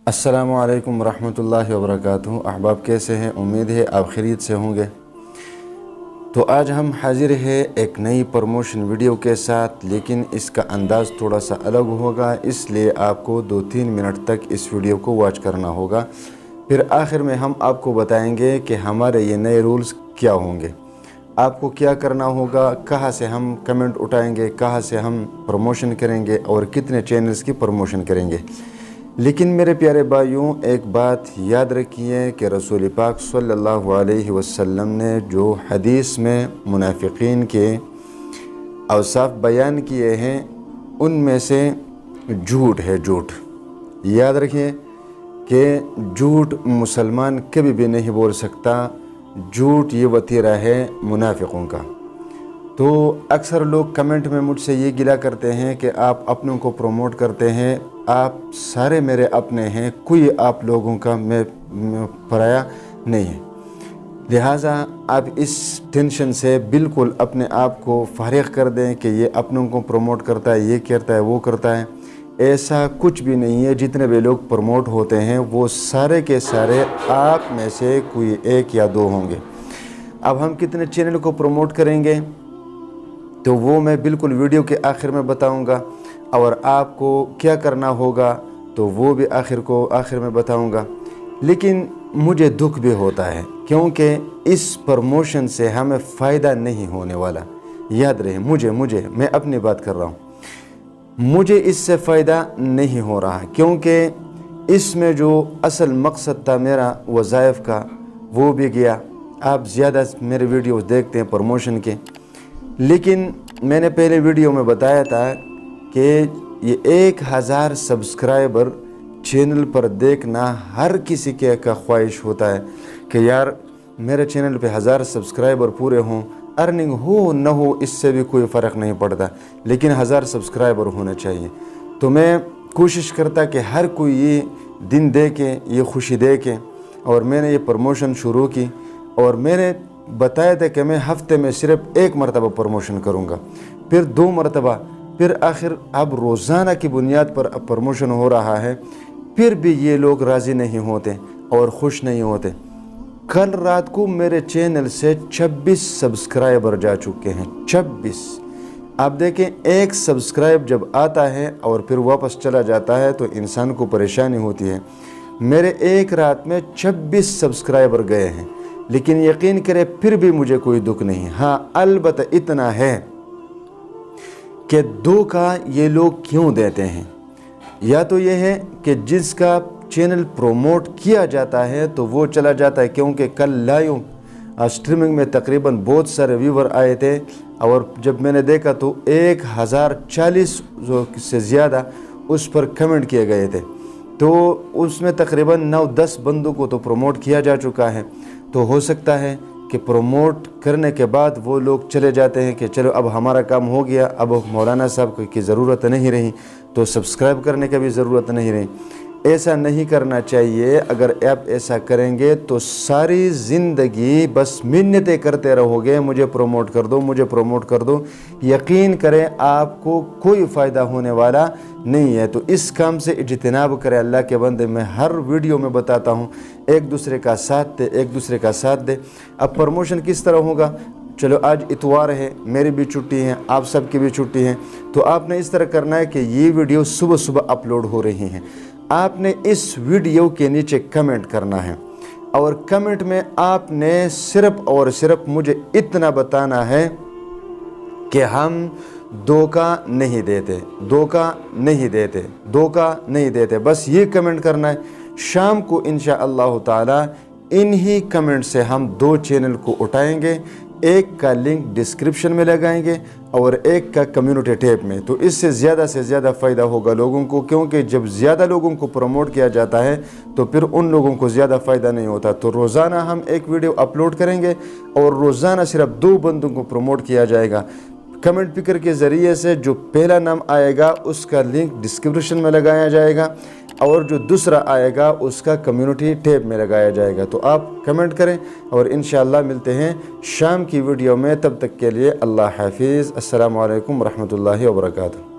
السلام علیکم ورحمۃ اللہ وبرکاتہ۔ احباب کیسے ہیں؟ امید ہے آپ خیریت سے ہوں گے۔ تو آج ہم حاضر ہیں ایک نئی پروموشن ویڈیو کے ساتھ، لیکن اس کا انداز تھوڑا سا الگ ہوگا، اس لیے آپ کو 2-3 منٹ تک اس ویڈیو کو واچ کرنا ہوگا۔ پھر آخر میں ہم آپ کو بتائیں گے کہ ہمارے یہ نئے رولز کیا ہوں گے، آپ کو کیا کرنا ہوگا، کہاں سے ہم کمنٹ اٹھائیں گے، کہاں سے ہم پروموشن کریں گے اور کتنے چینلز کی پروموشن کریں گے۔ لیکن میرے پیارے بھائیوں، ایک بات یاد رکھیے کہ رسول پاک صلی اللہ علیہ وسلم نے جو حدیث میں منافقین کے اوصاف بیان کیے ہیں، ان میں سے جھوٹ ہے، جھوٹ۔ یاد رکھیے کہ جھوٹ مسلمان کبھی بھی نہیں بول سکتا، جھوٹ یہ وتیرہ ہے منافقوں کا۔ تو اکثر لوگ کمنٹ میں مجھ سے یہ گلا کرتے ہیں کہ آپ اپنوں کو پروموٹ کرتے ہیں، آپ سارے میرے اپنے ہیں، کوئی آپ لوگوں کا میں پرایا نہیں ہے۔ لہٰذا آپ اس ٹینشن سے بالکل اپنے آپ کو فارغ کر دیں کہ یہ اپنوں کو پروموٹ کرتا ہے، یہ کرتا ہے، وہ کرتا ہے۔ ایسا کچھ بھی نہیں ہے۔ جتنے بھی لوگ پروموٹ ہوتے ہیں وہ سارے کے سارے آپ میں سے کوئی ایک یا دو ہوں گے۔ اب ہم کتنے چینل کو پروموٹ کریں گے تو وہ میں بالکل ویڈیو کے آخر میں بتاؤں گا، اور آپ کو کیا کرنا ہوگا تو وہ بھی آخر میں بتاؤں گا۔ لیکن مجھے دکھ بھی ہوتا ہے کیونکہ اس پروموشن سے ہمیں فائدہ نہیں ہونے والا۔ یاد رہے، میں اپنی بات کر رہا ہوں، مجھے اس سے فائدہ نہیں ہو رہا کیونکہ اس میں جو اصل مقصد تھا میرا وظائف کا وہ بھی گیا۔ آپ زیادہ میرے ویڈیوز دیکھتے ہیں پروموشن کے، لیکن میں نے پہلے ویڈیو میں بتایا تھا کہ یہ 1000 سبسکرائبر چینل پر دیکھنا ہر کسی کا خواہش ہوتا ہے کہ یار میرے چینل پہ 1000 سبسکرائبر پورے ہوں، ارننگ ہو نہ ہو اس سے بھی کوئی فرق نہیں پڑتا، لیکن 1000 سبسکرائبر ہونے چاہیے۔ تو میں کوشش کرتا کہ ہر کوئی یہ دن دیکھے، یہ خوشی دیکھے، اور میں نے یہ پروموشن شروع کی، اور میں نے بتایا تھا کہ میں ہفتے میں صرف 1 مرتبہ پروموشن کروں گا، پھر 2 مرتبہ، پھر آخر اب روزانہ کی بنیاد پر اب پروموشن ہو رہا ہے۔ پھر بھی یہ لوگ راضی نہیں ہوتے اور خوش نہیں ہوتے۔ کل رات کو میرے چینل سے 26 سبسکرائبر جا چکے ہیں، 26۔ آپ دیکھیں، ایک سبسکرائب جب آتا ہے اور پھر واپس چلا جاتا ہے تو انسان کو پریشانی ہوتی ہے۔ میرے ایک رات میں 26 سبسکرائبر گئے ہیں، لیکن یقین کرے پھر بھی مجھے کوئی دکھ نہیں۔ ہاں، البتہ اتنا ہے کہ دھوکہ یہ لوگ کیوں دیتے ہیں؟ یا تو یہ ہے کہ جس کا چینل پروموٹ کیا جاتا ہے تو وہ چلا جاتا ہے، کیونکہ کل لائیو اسٹریمنگ میں تقریباً بہت سارے ویور آئے تھے، اور جب میں نے دیکھا تو 1040 سے زیادہ اس پر کمنٹ کیے گئے تھے، تو اس میں تقریباً 9-10 بندوں کو تو پروموٹ کیا جا چکا ہے۔ تو ہو سکتا ہے کہ پروموٹ کرنے کے بعد وہ لوگ چلے جاتے ہیں کہ چلو اب ہمارا کام ہو گیا، اب مولانا صاحب کی ضرورت نہیں رہی، تو سبسکرائب کرنے کا بھی ضرورت نہیں رہی۔ ایسا نہیں کرنا چاہیے۔ اگر آپ ایسا کریں گے تو ساری زندگی بس منتیں کرتے رہو گے، مجھے پروموٹ کر دو، مجھے پروموٹ کر دو۔ یقین کریں آپ کو کوئی فائدہ ہونے والا نہیں ہے۔ تو اس کام سے اجتناب کرے اللہ کے بندے۔ میں ہر ویڈیو میں بتاتا ہوں، ایک دوسرے کا ساتھ دے، ایک دوسرے کا ساتھ دے۔ اب پروموشن کس طرح ہوگا؟ چلو آج اتوار ہے، میری بھی چھٹی ہے، آپ سب کی بھی چھٹی ہے، تو آپ نے اس طرح کرنا ہے کہ یہ ویڈیو صبح اپلوڈ ہو رہی ہیں، آپ نے اس ویڈیو کے نیچے کمنٹ کرنا ہے، اور کمنٹ میں آپ نے صرف اور صرف مجھے اتنا بتانا ہے کہ ہم دھوکہ نہیں دیتے، دھوکہ نہیں دیتے، دھوکہ نہیں دیتے، بس یہ کمنٹ کرنا ہے۔ شام کو انشاءاللہ تعالی انہی کمنٹ سے ہم 2 چینل کو اٹھائیں گے، ایک کا لنک ڈسکرپشن میں لگائیں گے اور ایک کا کمیونٹی ٹیب میں۔ تو اس سے زیادہ فائدہ ہوگا لوگوں کو، کیونکہ جب زیادہ لوگوں کو پروموٹ کیا جاتا ہے تو پھر ان لوگوں کو زیادہ فائدہ نہیں ہوتا۔ تو روزانہ ہم ایک ویڈیو اپلوڈ کریں گے، اور روزانہ صرف 2 بندوں کو پروموٹ کیا جائے گا۔ کمنٹ پکر کے ذریعے سے جو پہلا نام آئے گا اس کا لنک ڈسکرپشن میں لگایا جائے گا، اور جو دوسرا آئے گا اس کا کمیونٹی ٹیب میں لگایا جائے گا۔ تو آپ کمنٹ کریں، اور انشاءاللہ ملتے ہیں شام کی ویڈیو میں۔ تب تک کے لیے اللہ حافظ۔ السلام علیکم ورحمۃ اللہ وبرکاتہ۔